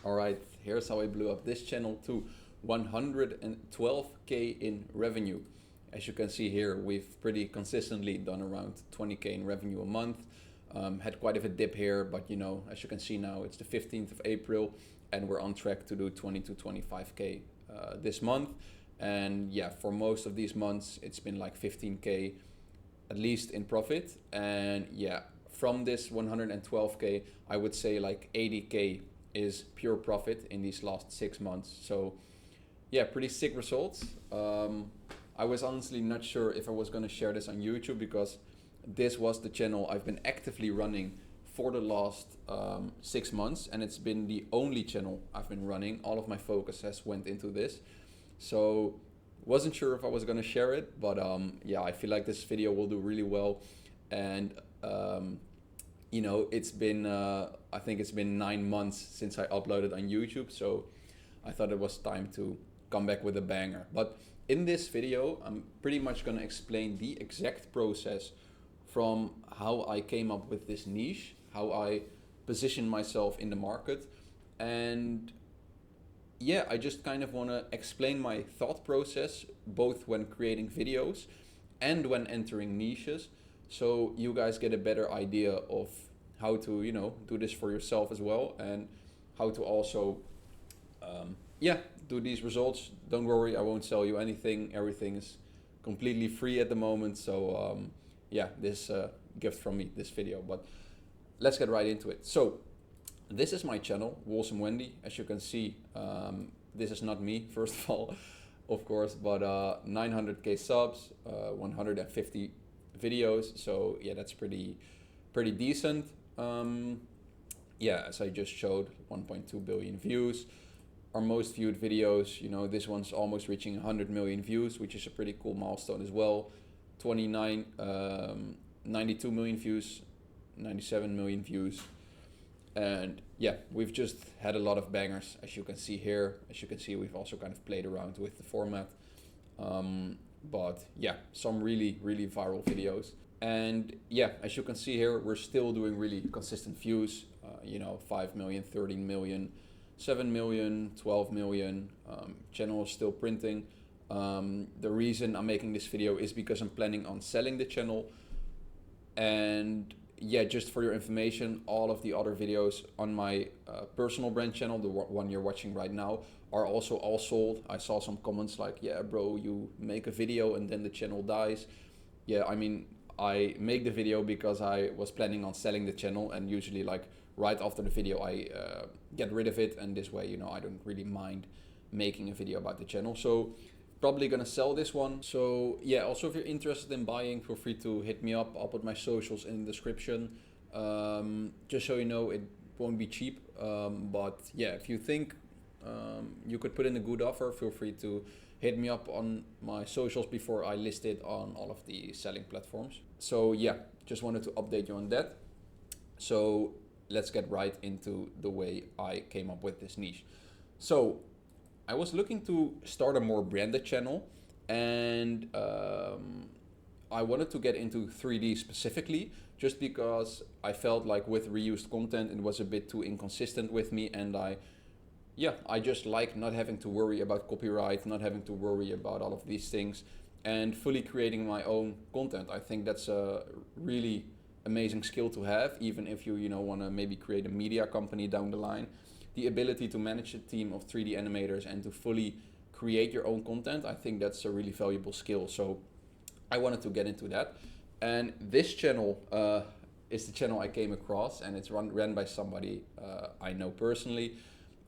Alright, here's how I blew up this channel to 112k in revenue. As you can see here, we've pretty consistently done around 20k in revenue a month. Had quite of a dip here, but you know, as you can see now, it's the 15th of April and we're on track to do 20 to 25k this month. And yeah, for most of these months, it's been like 15k at least in profit. And yeah, from this 112k, I would say like 80k is pure profit in these last 6 months. So yeah, pretty sick results. I was honestly not sure if I was going to share this on YouTube because this was the channel I've been actively running for the last 6 months, and it's been the only channel I've been running. All of my focus has went into this. So wasn't sure if I was going to share it, but yeah, I feel like this video will do really well. And you know, it's been I think it's been 9 months since I uploaded on YouTube, so I thought it was time to come back with a banger. But in this video, I'm pretty much going to explain the exact process from how I came up with this niche, how I position myself in the market, and yeah, I just kind of want to explain my thought process both when creating videos and when entering niches, so you guys get a better idea of how to, you know, do this for yourself as well, and how to also yeah, do these results. Don't worry, I won't sell you anything. Everything is completely free at the moment. So yeah, this gift from me, this video. But let's get right into it. So this is my channel, Wholesome Wendy. As you can see, this is not me, first of all, of course, but 900k subs, 150 videos. So yeah, that's pretty decent. Yeah, as I just showed, 1.2 billion views. Our most viewed videos, you know, this one's almost reaching 100 million views, which is a pretty cool milestone as well. 92 million views, 97 million views. And yeah, we've just had a lot of bangers, as you can see here. As you can see, we've also kind of played around with the format. But yeah, some really viral videos. And yeah, as you can see here, we're still doing really consistent views, you know, 5 million, 13 million, 7 million, 12 million. Channel is still printing. The reason I'm making this video is because I'm planning on selling the channel. And yeah, just for your information, all of the other videos on my personal brand channel, the one you're watching right now, are also all sold. I saw some comments like, yeah bro, you make a video and then the channel dies. Yeah, I mean, I make the video because I was planning on selling the channel, and usually like right after the video I get rid of it, and this way, you know, I don't really mind making a video about the channel. So probably gonna sell this one. So yeah, also if you're interested in buying, feel free to hit me up. I'll put my socials in the description. Just so you know, it won't be cheap, but yeah, if you think you could put in a good offer, feel free to hit me up on my socials before I list it on all of the selling platforms. So yeah, just wanted to update you on that. So let's get right into the way I came up with this niche. So I was looking to start a more branded channel, and I wanted to get into 3D specifically, just because I felt like with reused content it was a bit too inconsistent with me, and I just like not having to worry about copyright, not having to worry about all of these things, and fully creating my own content. I think that's a really amazing skill to have, even if you know, want to maybe create a media company down the line. The ability to manage a team of 3D animators and to fully create your own content, I think that's a really valuable skill. So I wanted to get into that. And this channel is the channel I came across, and it's ran by somebody I know personally.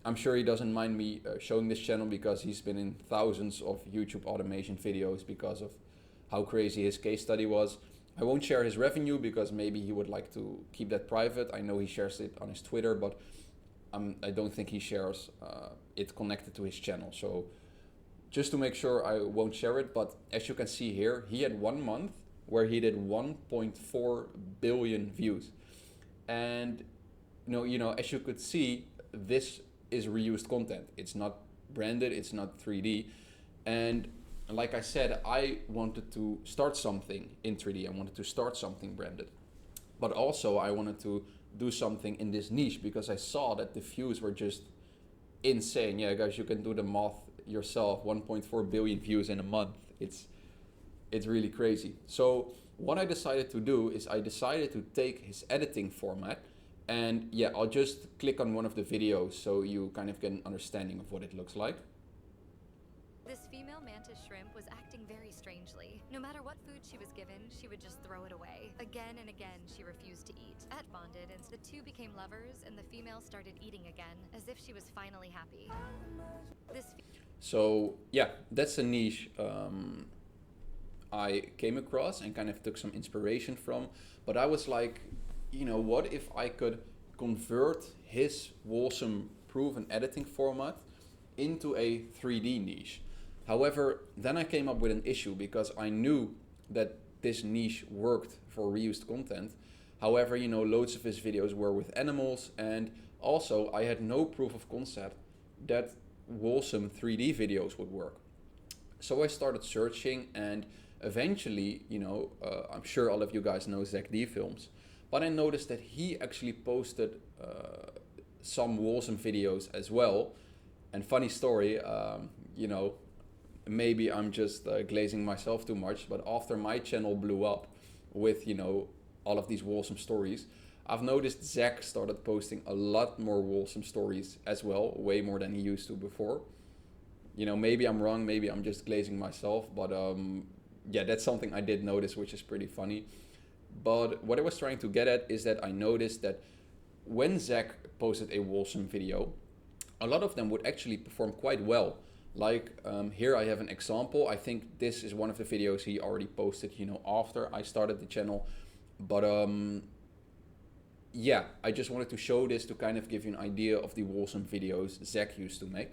I'm sure he doesn't mind me showing this channel because he's been in thousands of YouTube automation videos because of how crazy his case study was. I won't share his revenue because maybe he would like to keep that private. I know he shares it on his Twitter, but I don't think he shares it connected to his channel. So just to make sure, I won't share it. But as you can see here, he had 1 month where he did 1.4 billion views. And you know, as you could see, this is reused content. It's not branded, it's not 3D. And like I said, I wanted to start something in 3D. I wanted to start something branded. But also I wanted to do something in this niche because I saw that the views were just insane. Yeah, guys, you can do the math yourself. 1.4 billion views in a month. It's really crazy. So what I decided to do is I decided to take his editing format, and yeah, I'll just click on one of the videos so you kind of get an understanding of what it looks like. This female mantis shrimp was acting very strangely. No matter what food she was given, she would just throw it away. Again and again, she refused to eat. At bonded, and the two became lovers, and the female started eating again, as if she was finally happy. So yeah, that's a niche I came across and kind of took some inspiration from. But I was like, what if I could convert his Walsum proven editing format into a 3D niche? However, then I came up with an issue because I knew that this niche worked for reused content. However, loads of his videos were with animals, and also I had no proof of concept that Walsum 3D videos would work. So I started searching, and eventually, I'm sure all of you guys know Zach D Films, but I noticed that he actually posted some Walsum videos as well. And funny story, maybe I'm just glazing myself too much, but after my channel blew up with, all of these Walsum stories, I've noticed Zach started posting a lot more Walsum stories as well, way more than he used to before. Maybe I'm wrong, maybe I'm just glazing myself, but yeah, that's something I did notice, which is pretty funny. But what I was trying to get at is that I noticed that when Zach posted a Walsum video, a lot of them would actually perform quite well. Like here I have an example. I think this is one of the videos he already posted, after I started the channel. But yeah, I just wanted to show this to kind of give you an idea of the Walsum videos Zach used to make.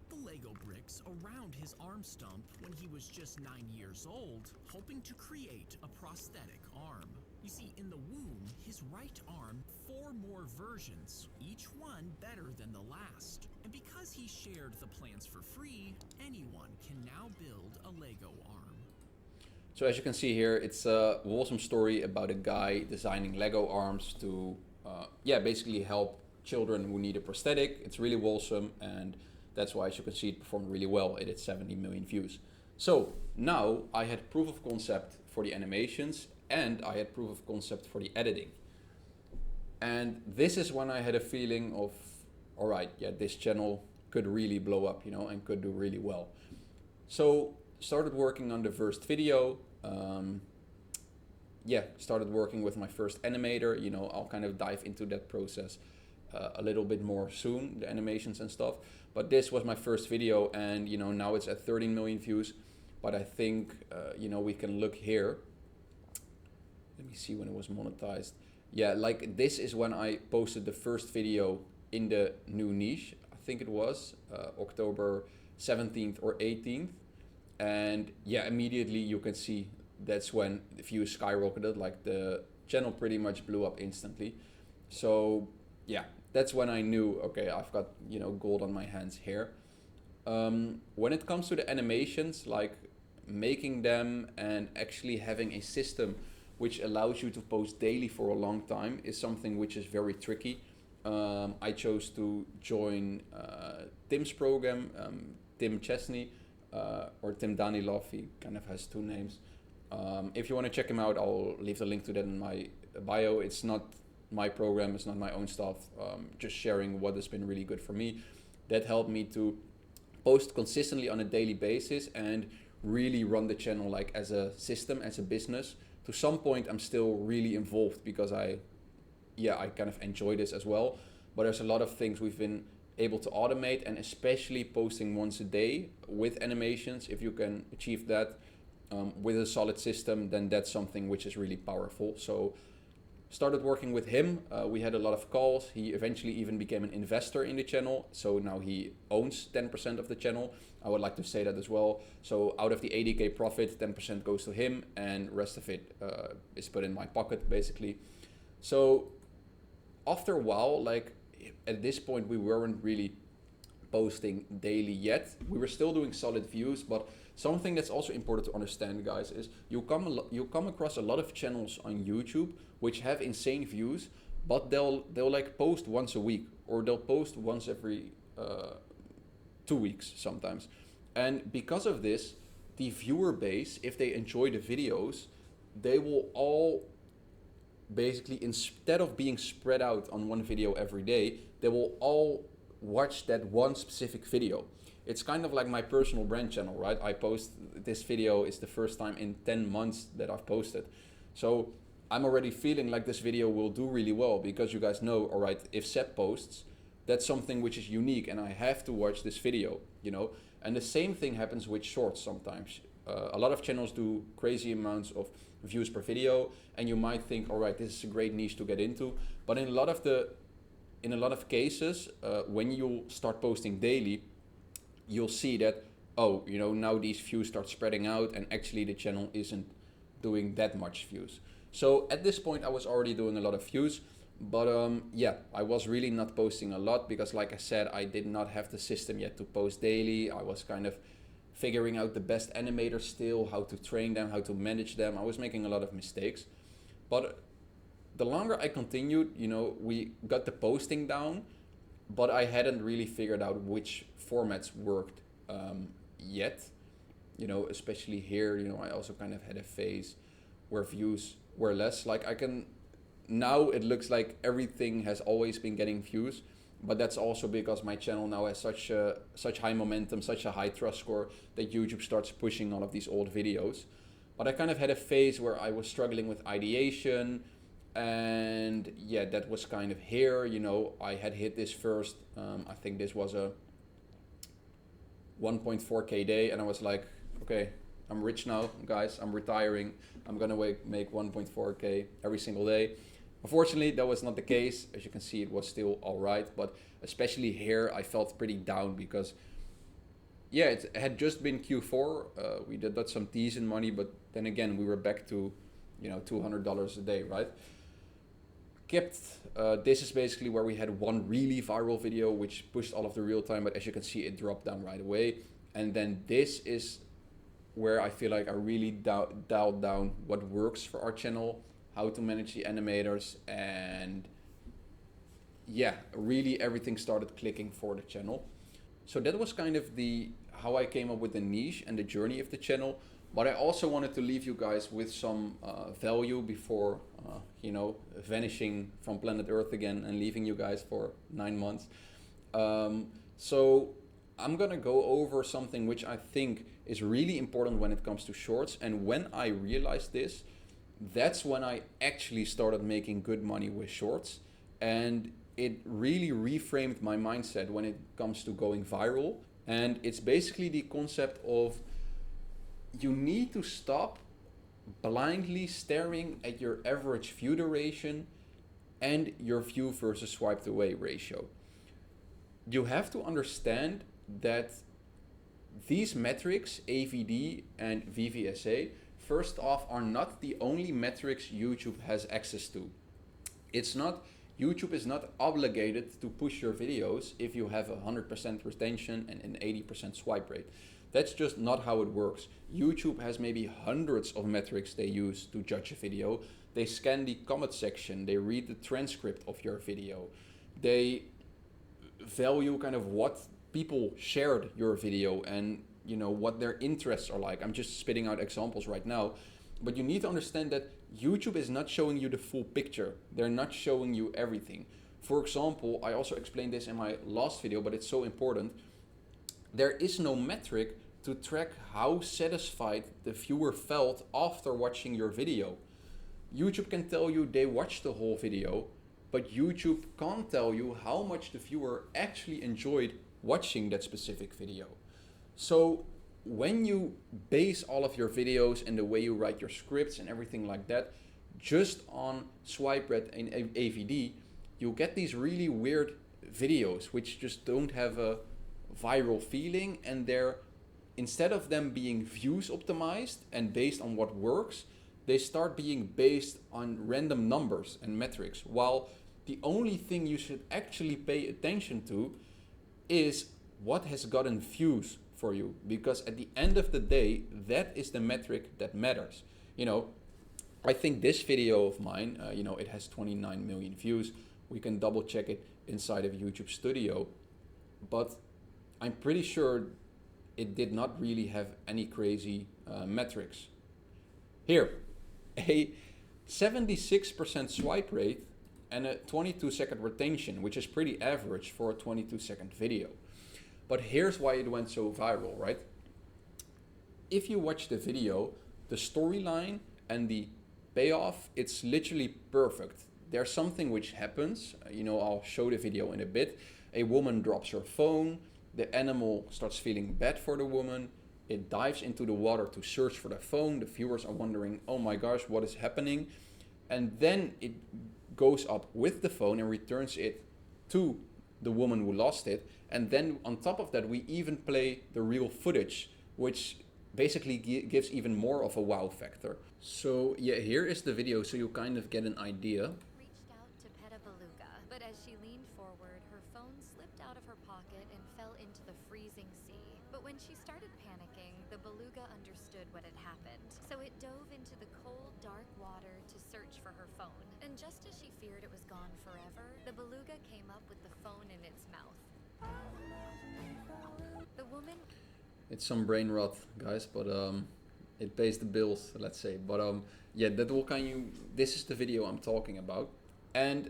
The Lego bricks around his arm stump when he was just 9 years old, hoping to create a prosthetic arm. You see, in the womb, his right arm, 4 more versions, each one better than the last. And because he shared the plans for free, anyone can now build a Lego arm. So as you can see here, it's a Walsum story about a guy designing Lego arms to, basically help children who need a prosthetic. It's really Walsum, and that's why, as you can see, it performed really well. It had 70 million views. So now I had proof of concept for the animations, and I had proof of concept for the editing. And this is when I had a feeling of, all right, yeah, this channel could really blow up, and could do really well. So started working on the first video. Started working with my first animator. I'll kind of dive into that process a little bit more soon, the animations and stuff. But this was my first video, and now it's at 13 million views. But I think we can look here. Let me see when it was monetized. Yeah, like this is when I posted the first video in the new niche. I think it was October 17th or 18th. And yeah, immediately you can see that's when the views skyrocketed. Like the channel pretty much blew up instantly. So yeah, that's when I knew, okay, I've got gold on my hands here. When it comes to the animations, like making them and actually having a system which allows you to post daily for a long time is something which is very tricky. I chose to join Tim's program, Tim Chesney, or Tim Danilov. He kind of has 2 names. If you want to check him out, I'll leave the link to that in my bio. It's not my program, it's not my own stuff, just sharing what has been really good for me. That helped me to post consistently on a daily basis and really run the channel like as a system, as a business. To some point I'm still really involved because I kind of enjoy this as well. But there's a lot of things we've been able to automate, and especially posting once a day with animations. If you can achieve that with a solid system, then that's something which is really powerful. So started working with him. We had a lot of calls. He eventually even became an investor in the channel. So now he owns 10% of the channel. I would like to say that as well. So out of the 80K profit, 10% goes to him, and rest of it is put in my pocket basically. So after a while, like at this point, we weren't really posting daily yet. We were still doing solid views, but something that's also important to understand, guys, is you come across a lot of channels on YouTube which have insane views, but they'll like post once a week, or they'll post once every 2 weeks sometimes. And because of this, the viewer base, if they enjoy the videos, they will all basically, instead of being spread out on one video every day, they will all watch that one specific video. It's kind of like my personal brand channel, right? I post this video, is the first time in 10 months that I've posted. So I'm already feeling like this video will do really well, because you guys know, all right, if Seb posts, that's something which is unique and I have to watch this video, you know? And the same thing happens with shorts sometimes. A lot of channels do crazy amounts of views per video, and you might think, all right, this is a great niche to get into. But in a lot of cases, when you start posting daily, you'll see that, oh, you know, now these views start spreading out, and actually the channel isn't doing that much views. So at this point, I was already doing a lot of views, but yeah, I was really not posting a lot because, like I said, I did not have the system yet to post daily. I was kind of figuring out the best animators still, how to train them, how to manage them. I was making a lot of mistakes. But the longer I continued, you know, we got the posting down, but I hadn't really figured out which formats worked yet. You know, especially here, you know, I also kind of had a phase where views were less. Like now it looks like everything has always been getting views, but that's also because my channel now has such high momentum, such a high trust score, that YouTube starts pushing all of these old videos. But I kind of had a phase where I was struggling with ideation, and yeah, that was kind of here, you know, I had hit this first, I think this was a 1.4k day, and I was like, okay, I'm rich now, guys, I'm retiring, I'm gonna make 1.4k every single day. Unfortunately, that was not the case. As you can see, it was still all right, but especially here, I felt pretty down because, yeah, it had just been Q4. We did got some decent money, but then again, we were back to, you know, $200 a day, right? This is basically where we had one really viral video, which pushed all of the real time, but as you can see, it dropped down right away. And then this is where I feel like I really dialed down what works for our channel, how to manage the animators, and yeah, really everything started clicking for the channel. So that was kind of how I came up with the niche and the journey of the channel. But I also wanted to leave you guys with some value before, you know, vanishing from planet Earth again and leaving you guys for 9 months. So I'm gonna go over something which I think is really important when it comes to shorts. And when I realized this, that's when I actually started making good money with shorts. And it really reframed my mindset when it comes to going viral. And it's basically the concept of, you need to stop blindly staring at your average view duration and your view versus swiped away ratio. You have to understand that these metrics, AVD and VVSA, first off, are not the only metrics YouTube has access to. YouTube is not obligated to push your videos if you have 100% retention and an 80% swipe rate. That's just not how it works. YouTube has maybe hundreds of metrics they use to judge a video. They scan the comment section, they read the transcript of your video, they value kind of what people shared your video and, you know, what their interests are like. I'm just spitting out examples right now, but you need to understand that YouTube is not showing you the full picture. They're not showing you everything. For example, I also explained this in my last video, but it's so important. There is no metric to track how satisfied the viewer felt after watching your video. YouTube can tell you they watched the whole video, but YouTube can't tell you how much the viewer actually enjoyed watching that specific video. So when you base all of your videos and the way you write your scripts and everything like that just on swipe rate and AVD, you get these really weird videos which just don't have a viral feeling, and they're, instead of them being views optimized and based on what works, they start being based on random numbers and metrics, while the only thing you should actually pay attention to is what has gotten views for you, because at the end of the day, that is the metric that matters. You know, I think this video of mine, you know, it has 29 million views. We can double check it inside of YouTube Studio. but I'm pretty sure it did not really have any crazy metrics. Here, a 76% swipe rate and a 22-second retention, which is pretty average for a 22-second video. But here's why it went so viral, right? If you watch the video, the storyline and the payoff, it's literally perfect. There's something which happens, I'll show the video in a bit. A woman drops her phone, the animal starts feeling bad for the woman, it dives into the water to search for the phone, the viewers are wondering, oh my gosh, what is happening? And then it goes up with the phone and returns it to the woman who lost it. And then on top of that, we even play the real footage, which basically gives even more of a wow factor. So yeah, here is the video so you kind of get an idea. Reached out to pet a beluga, but as she leaned forward, her phone slipped out of her pocket and fell into the freezing sea. But when she started panicking, the beluga understood what had happened. So it dove into the cold, dark water to search for her phone. And just as she feared it was gone forever, the beluga came up with the phone in its mouth. The woman... It's some brain rot, guys, but it pays the bills, let's say. But yeah, that will this is the video I'm talking about. And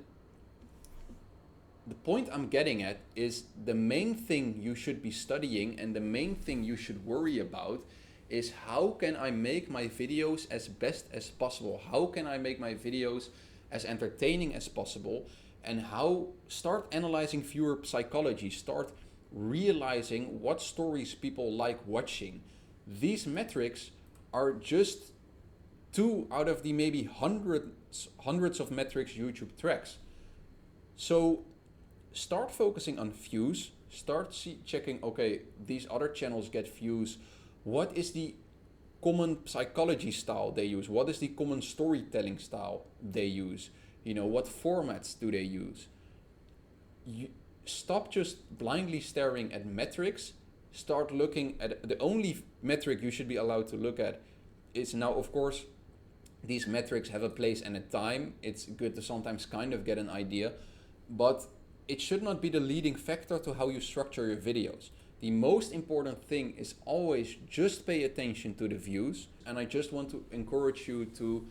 the point I'm getting at is the main thing you should be studying and the main thing you should worry about is how can I make my videos as best as possible? How can I make my videos as entertaining as possible? And how start analyzing viewer psychology, start realizing what stories people like watching. These metrics are just 2 out of the maybe hundreds of metrics YouTube tracks. So start focusing on views, start checking, okay, these other channels get views. What is the common psychology style they use? What is the common storytelling style they use? What formats do they use? Stop just blindly staring at metrics. Start looking at the only metric you should be allowed to look at is now, of course, these metrics have a place and a time. It's good to sometimes kind of get an idea, but it should not be the leading factor to how you structure your videos. The most important thing is always just pay attention to the views. And I just want to encourage you to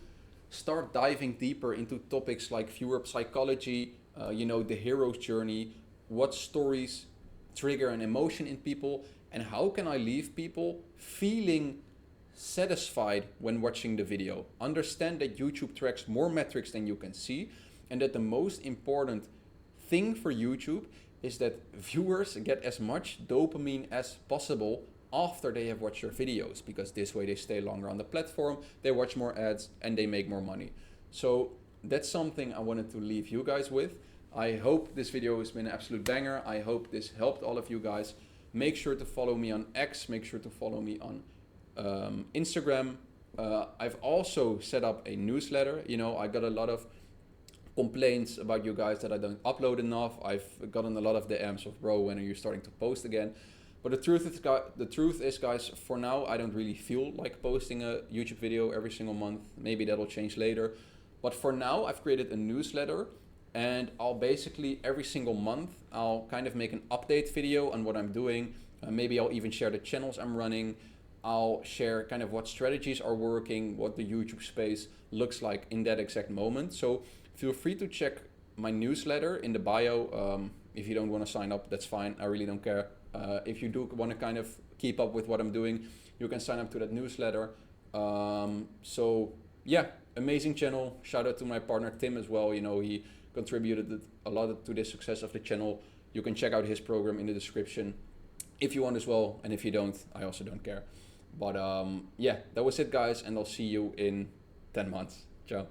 start diving deeper into topics like viewer psychology, the hero's journey, what stories trigger an emotion in people, and how can I leave people feeling satisfied when watching the video. Understand that YouTube tracks more metrics than you can see, and that the most important thing for YouTube is that viewers get as much dopamine as possible after they have watched your videos, because this way they stay longer on the platform, they watch more ads, and they make more money. So that's something I wanted to leave you guys with. I hope this video has been an absolute banger. I hope this helped all of you guys. Make sure to follow me on X. Make sure to follow me on Instagram. I've also set up a newsletter. I got a lot of complaints about you guys that I don't upload enough. I've gotten a lot of DMs of, bro, when are you starting to post again? But the truth is, guys, for now, I don't really feel like posting a YouTube video every single month. Maybe that'll change later. But for now, I've created a newsletter, and I'll basically, every single month, I'll kind of make an update video on what I'm doing. Maybe I'll even share the channels I'm running. I'll share kind of what strategies are working, what the YouTube space looks like in that exact moment. So feel free to check my newsletter in the bio. If you don't want to sign up, that's fine. I really don't care. If you do want to kind of keep up with what I'm doing, you can sign up to that newsletter. So yeah, amazing channel. Shout out to my partner Tim as well. He contributed a lot to the success of the channel. You can check out his program in the description if you want as well. And if you don't, I also don't care. But yeah, that was it, guys. And I'll see you in 10 months. Ciao.